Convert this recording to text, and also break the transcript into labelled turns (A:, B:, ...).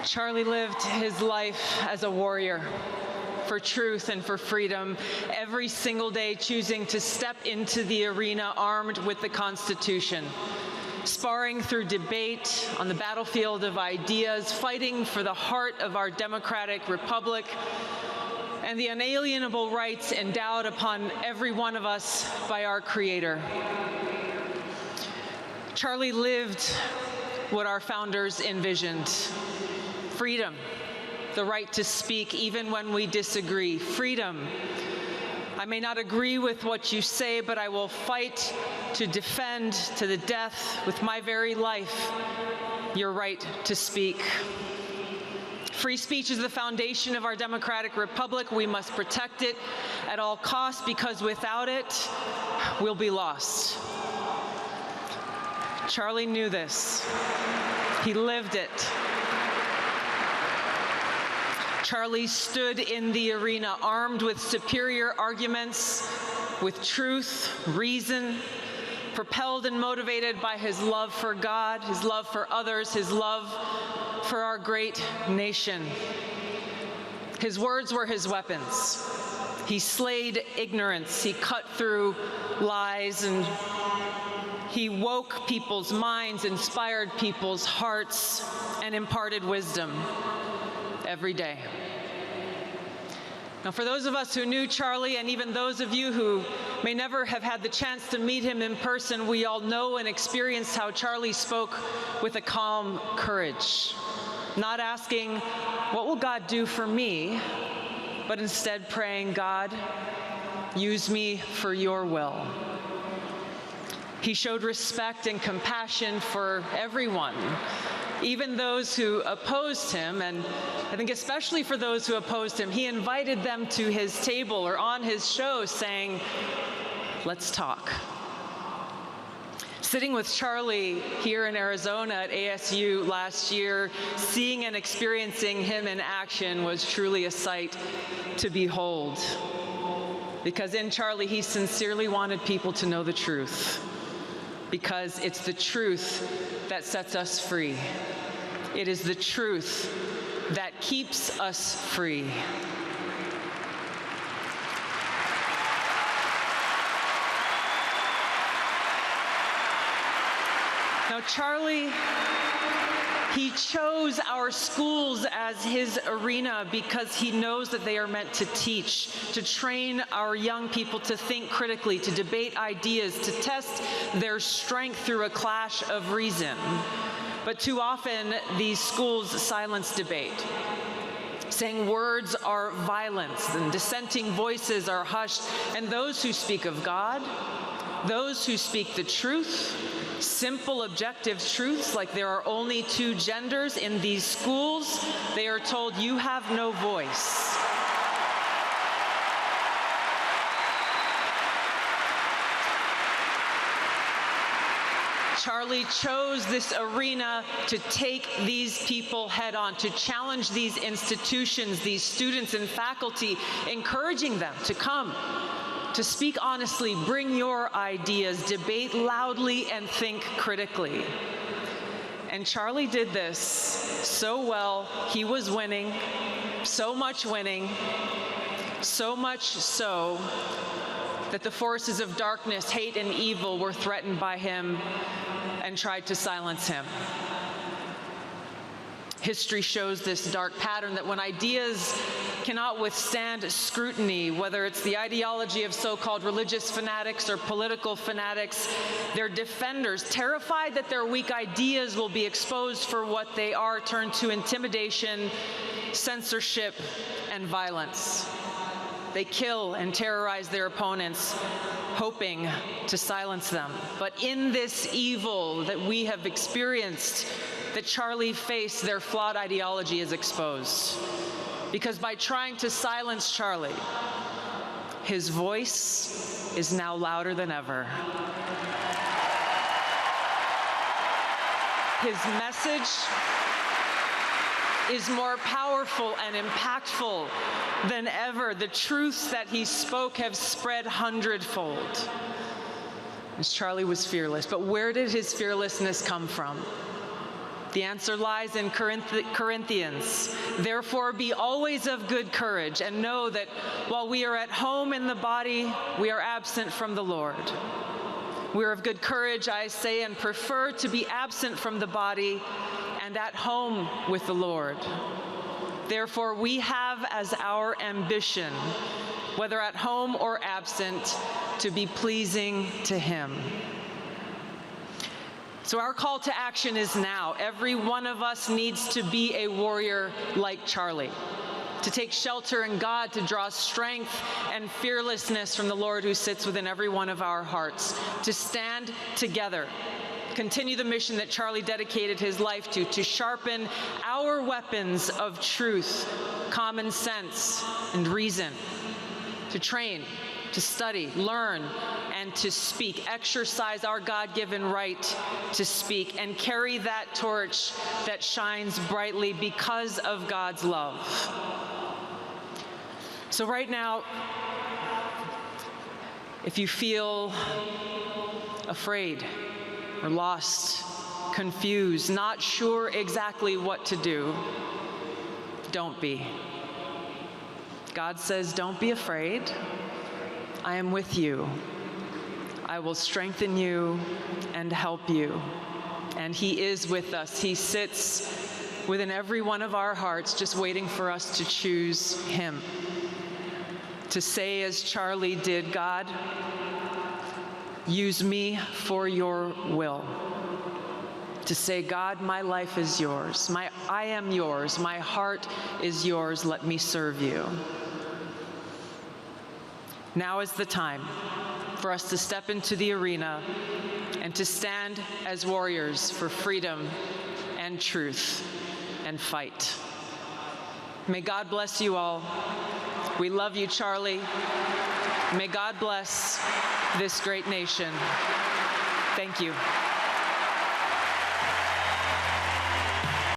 A: Charlie lived his life as a warrior for truth and for freedom, every single day choosing to step into the arena armed with the Constitution, sparring through debate on the battlefield of ideas, fighting for the heart of our democratic republic and the unalienable rights endowed upon every one of us by our Creator. Charlie lived what our founders envisioned: freedom, the right to speak even when we disagree. Freedom. I may not agree with what you say, but I will fight to defend to the death with my very life your right to speak. Free speech is the foundation of our democratic republic. We must protect it at all costs, because without it, we'll be lost. Charlie knew this. He lived it. Charlie stood in the arena armed with superior arguments, with truth, reason, propelled and motivated by his love for God, his love for others, his love for our great nation. His words were his weapons. He slayed ignorance. He cut through lies, and he woke people's minds, inspired people's hearts, and imparted wisdom every day. Now, for those of us who knew Charlie, and even those of you who may never have had the chance to meet him in person, we all know and experienced how Charlie spoke with a calm courage, not asking, "What will God do for me?" but instead praying, "God, use me for your will." He showed respect and compassion for everyone, even those who opposed him, and I think especially for those who opposed him, he invited them to his table or on his show saying, "Let's talk." Sitting with Charlie here in Arizona at ASU last year, seeing and experiencing him in action was truly a sight to behold. Because in Charlie, he sincerely wanted people to know the truth. Because it's the truth that sets us free. It is the truth that keeps us free. Now, Charlie, he chose our schools as his arena because he knows that they are meant to teach, to train our young people to think critically, to debate ideas, to test their strength through a clash of reason. But too often, these schools silence debate, saying words are violence and dissenting voices are hushed, and those who speak of God, those who speak the truth, simple objective truths like there are only two genders in these schools, they are told, "You have no voice." Charlie chose this arena to take these people head on, to challenge these institutions, these students and faculty, encouraging them to come, to speak honestly, bring your ideas, debate loudly, and think critically. And Charlie did this so well, he was winning, so much so that the forces of darkness, hate, and evil were threatened by him and tried to silence him. History shows this dark pattern that when ideas cannot withstand scrutiny, whether it's the ideology of so-called religious fanatics or political fanatics, their defenders, terrified that their weak ideas will be exposed for what they are, turn to intimidation, censorship, and violence. They kill and terrorize their opponents, hoping to silence them. But in this evil that we have experienced, that Charlie faced, their flawed ideology is exposed. Because by trying to silence Charlie, his voice is now louder than ever. His message is more powerful and impactful than ever. The truths that he spoke have spread hundredfold. As Charlie was fearless. But where did his fearlessness come from? The answer lies in Corinthians. Therefore, be always of good courage, and know that while we are at home in the body, we are absent from the Lord. We are of good courage, I say, and prefer to be absent from the body and at home with the Lord. Therefore, we have as our ambition, whether at home or absent, to be pleasing to Him. So our call to action is now. Every one of us needs to be a warrior like Charlie, to take shelter in God, to draw strength and fearlessness from the Lord who sits within every one of our hearts, to stand together, continue the mission that Charlie dedicated his life to sharpen our weapons of truth, common sense, and reason, to train, to study, learn, and to speak, exercise our God-given right to speak, and carry that torch that shines brightly because of God's love. So right now, if you feel afraid or lost, confused, not sure exactly what to do, don't be. God says, don't be afraid. I am with you. I will strengthen you and help you. And He is with us. He sits within every one of our hearts, just waiting for us to choose Him. To say, as Charlie did, God, use me for your will. To say, God, my life is yours. I am yours. My heart is yours. Let me serve you. Now is the time for us to step into the arena and to stand as warriors for freedom and truth and fight. May God bless you all. We love you, Charlie. May God bless this great nation. Thank you.